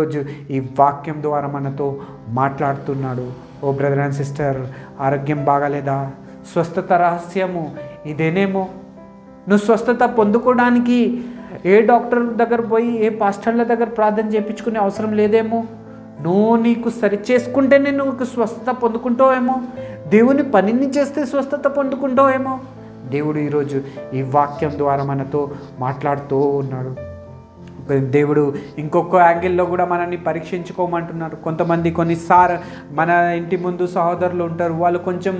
ఈరోజు ఈ వాక్యం ద్వారా మనతో మాట్లాడుతున్నాడు. ఓ బ్రదర్ అండ్ సిస్టర్, ఆరోగ్యం బాగాలేదా? స్వస్థత రహస్యము ఇదేనేమో. నువ్వు స్వస్థత పొందుకోవడానికి ఏ డాక్టర్ దగ్గర పోయి ఏ పాస్టర్ల దగ్గర ప్రార్థన చేయించుకునే అవసరం లేదేమో. నువ్వు నీకు సరి చేసుకుంటేనే నువ్వు స్వస్థత పొందుకుంటావేమో. దేవుని పనిని చేస్తే స్వస్థత పొందుకుంటావేమో. దేవుడు ఈరోజు ఈ వాక్యం ద్వారా మనతో మాట్లాడుతూ ఉన్నాడు. దేవుడు ఇంకొక యాంగిల్లో కూడా మనల్ని పరీక్షించుకోమంటున్నారు. కొంతమంది కొన్నిసార్లు మన ఇంటి ముందు సహోదరులు ఉంటారు, వాళ్ళు కొంచెం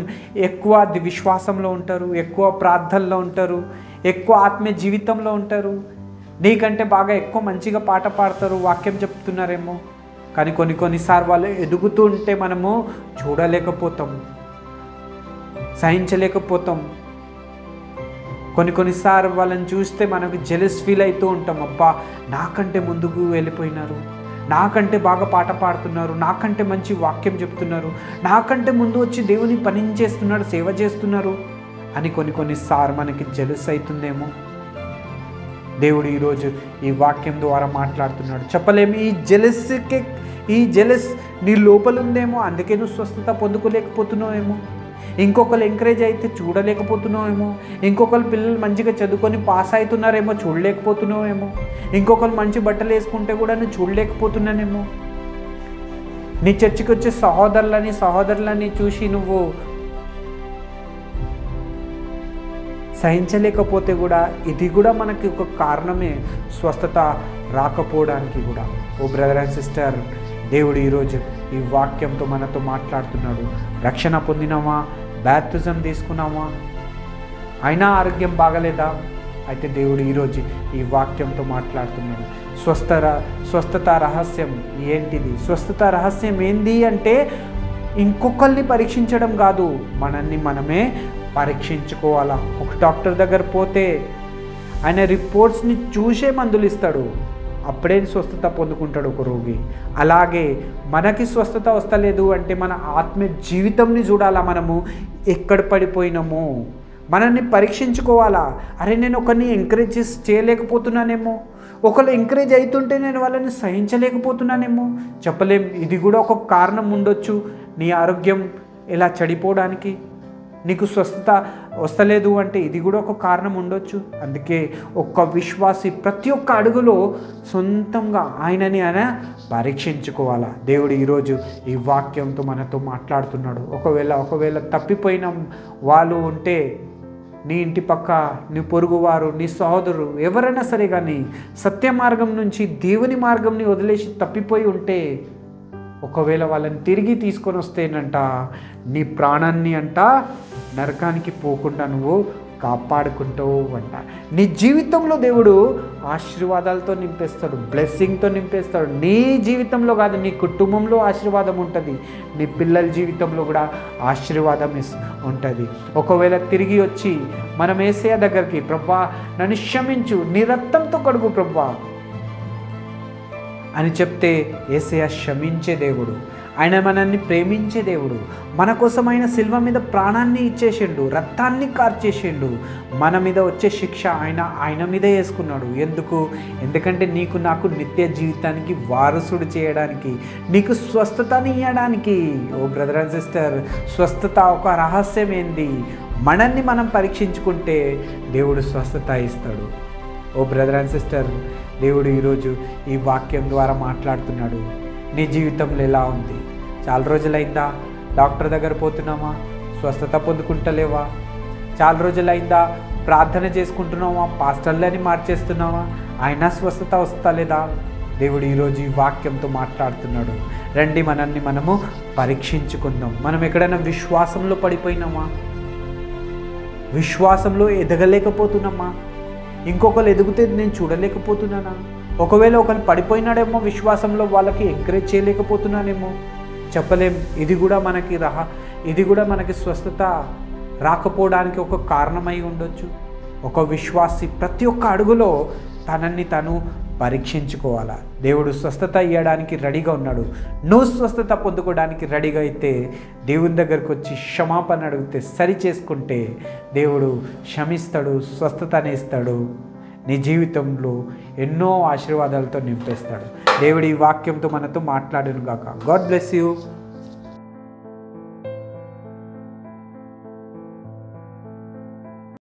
ఎక్కువ విశ్వాసంలో ఉంటారు, ఎక్కువ ప్రార్థనలో ఉంటారు, ఎక్కువ ఆత్మీయ జీవితంలో ఉంటారు, నీకంటే బాగా ఎక్కువ మంచిగా పాట పాడతారు, వాక్యం చెప్తున్నారేమో. కానీ కొన్నిసార్లు వాళ్ళు ఎదుగుతూ ఉంటే మనము చూడలేకపోతాం, సహించలేకపోతాం. కొన్నిసార్లు వాళ్ళని చూస్తే మనకు జెలస్ ఫీల్ అవుతూ ఉంటాం. అబ్బా, నాకంటే ముందుకు వెళ్ళిపోయినారు, నాకంటే బాగా పాట పాడుతున్నారు, నాకంటే మంచి వాక్యం చెప్తున్నారు, నాకంటే ముందు వచ్చి దేవుని పని చేస్తున్నారు, సేవ చేస్తున్నారు అని కొన్నిసార్లు మనకి జెలస్ అవుతుందేమో. దేవుడు ఈరోజు ఈ వాక్యం ద్వారా మాట్లాడుతున్నాడు. చెప్పలేము, ఈ జెలస్ నీ లోపల ఉందేమో, అందుకే నువ్వు స్వస్థత పొందుకోలేకపోతున్నావేమో. ఇంకొకరు ఎంకరేజ్ అయితే చూడలేకపోతున్నావేమో. ఇంకొకరు పిల్లలు మంచిగా చదువుకొని పాస్ అవుతున్నారేమో, చూడలేకపోతున్నావేమో. ఇంకొకరు మంచి బట్టలు వేసుకుంటే కూడా నువ్వు చూడలేకపోతున్నానేమో. నీ చర్చికి వచ్చే సహోదరులని చూసి నువ్వు సహించలేకపోతే కూడా ఇది కూడా మనకి ఒక కారణమే, స్వస్థత రాకపోవడానికి కూడా. ఓ బ్రదర్ అండ్ సిస్టర్, దేవుడు ఈరోజు ఈ వాక్యంతో మనతో మాట్లాడుతున్నాడు. రక్షణ పొందినామా, బాప్తిజం తీసుకున్నామా, అయినా ఆరోగ్యం బాగలేదా? అయితే దేవుడు ఈరోజు ఈ వాక్యంతో మాట్లాడుతున్నాడు. స్వస్థత రహస్యం ఏంటిది? స్వస్థత రహస్యం ఏంది అంటే ఇంకొకరిని పరీక్షించడం కాదు, మనల్ని మనమే పరీక్షించుకోవాలా. ఒక డాక్టర్ దగ్గర పోతే ఆయన రిపోర్ట్స్ని చూసే మందులు ఇస్తాడు, అప్పుడే స్వస్థత పొందుకుంటాడు ఒక రోగి. అలాగే మనకి స్వస్థత వస్తలేదు అంటే మన ఆత్మీయ జీవితంని చూడాలా, మనము ఎక్కడ పడిపోయినామో మనల్ని పరీక్షించుకోవాలా. అరే, నేను ఒకరిని ఎంకరేజ్ చేయలేకపోతున్నానేమో, ఒకళ్ళు ఎంకరేజ్ అవుతుంటే నేను వాళ్ళని సహించలేకపోతున్నానేమో. చెప్పలేం, ఇది కూడా ఒక కారణం ఉండొచ్చు నీ ఆరోగ్యం ఇలా చెడిపోవడానికి. నీకు స్వస్థత వస్తలేదు అంటే ఇది కూడా ఒక కారణం ఉండొచ్చు. అందుకే ఒక్క విశ్వాసి ప్రతి ఒక్క అడుగులో సొంతంగా ఆయనని ఆయన పరీక్షించుకోవాలా. దేవుడు ఈరోజు ఈ వాక్యంతో మనతో మాట్లాడుతున్నాడు. ఒకవేళ తప్పిపోయిన వాళ్ళు ఉంటే, నీ ఇంటి పక్క, నీ పొరుగువారు, నీ సహోదరు ఎవరైనా సరే కానీ సత్య మార్గం నుంచి దేవుని మార్గంని వదిలేసి తప్పిపోయి ఉంటే, ఒకవేళ వాళ్ళని తిరిగి తీసుకొని వస్తేనంట నీ ప్రాణాన్ని అంట నరకానికి పోకుండా నువ్వు కాపాడుకుంటావు అంట. నీ జీవితంలో దేవుడు ఆశీర్వాదాలతో నింపేస్తాడు, బ్లెస్సింగ్తో నింపేస్తాడు. నీ జీవితంలో కాదు, నీ కుటుంబంలో ఆశీర్వాదం ఉంటుంది, నీ పిల్లల జీవితంలో కూడా ఆశీర్వాదం ఉంటుంది. ఒకవేళ తిరిగి వచ్చి మనం యేసయ్య దగ్గరికి, ప్రభువా నన్ను క్షమించు, నీ రక్తంతో కడుగు ప్రభువా అని చెప్తే, యేసయ్య క్షమించే దేవుడు, ఆయన మనల్ని ప్రేమించే దేవుడు. మన కోసం ఆయన శిల్వ మీద ప్రాణాన్ని ఇచ్చేసిండు, రక్తాన్ని కార్చేసిండు. మన మీద వచ్చే శిక్ష ఆయన మీదే వేసుకున్నాడు. ఎందుకంటే నీకు నాకు నిత్య జీవితానికి వారసుడు చేయడానికి, నీకు స్వస్థతని ఇవ్వడానికి. ఓ బ్రదర్ అండ్ సిస్టర్, స్వస్థత ఒక రహస్యం ఏంది? మనల్ని మనం పరీక్షించుకుంటే దేవుడు స్వస్థత ఇస్తాడు. ఓ బ్రదర్ అండ్ సిస్టర్, దేవుడు ఈరోజు ఈ వాక్యం ద్వారా మాట్లాడుతున్నాడు. నీ జీవితంలో ఎలా ఉంది? చాలా రోజులైందా డాక్టర్ దగ్గర పోతున్నామా, స్వస్థత పొందుకుంటలేవా? చాలా రోజులైందా ప్రార్థన చేసుకుంటున్నావా, పాస్టర్లని మార్చేస్తున్నావా, అయినా స్వస్థత వస్తలేదా? దేవుడు ఈరోజు ఈ వాక్యంతో మాట్లాడుతున్నాడు. రండి, మనల్ని మనము పరీక్షించుకుందాం. మనం ఎక్కడైనా విశ్వాసంలో పడిపోయినామా? విశ్వాసంలో ఎదగలేకపోతున్నామా? ఇంకొకరు ఎదిగితే నేను చూడలేకపోతున్నానా? ఒకవేళ ఒకరు పడిపోయినాడేమో విశ్వాసంలో, వాళ్ళకి ఎంకరేజ్ చేయలేకపోతున్నానేమో. చెప్పలేం. ఇది కూడా మనకి స్వస్థత రాకపోవడానికి ఒక కారణమై ఉండొచ్చు. ఒక విశ్వాసి ప్రతి ఒక్క అడుగులో తనని తను పరీక్షించుకోవాలా. దేవుడు స్వస్థత ఇవ్వడానికి రెడీగా ఉన్నాడు. నువ్వు స్వస్థత పొందుకోవడానికి రెడీగా అయితే, దేవుని దగ్గరకు వచ్చి క్షమాపణ అడిగితే, సరి చేసుకుంటే దేవుడు క్షమిస్తాడు, స్వస్థతని ఇస్తాడు. నీ జీవితంలో ఎన్నో ఆశీర్వాదాలతో నింపేస్తాడు. దేవుడి ఈ వాక్యంతో మనతో మాట్లాడును గాక. God bless you.